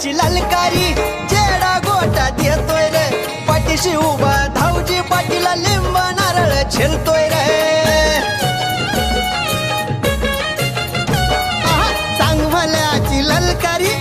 चांगल्याची ललकारी जेडा गोटा देतोय रे पाठीशी उभा धावजी पाटीला लिंब नारळ झेलतोय रे चांगल्याची ललकारी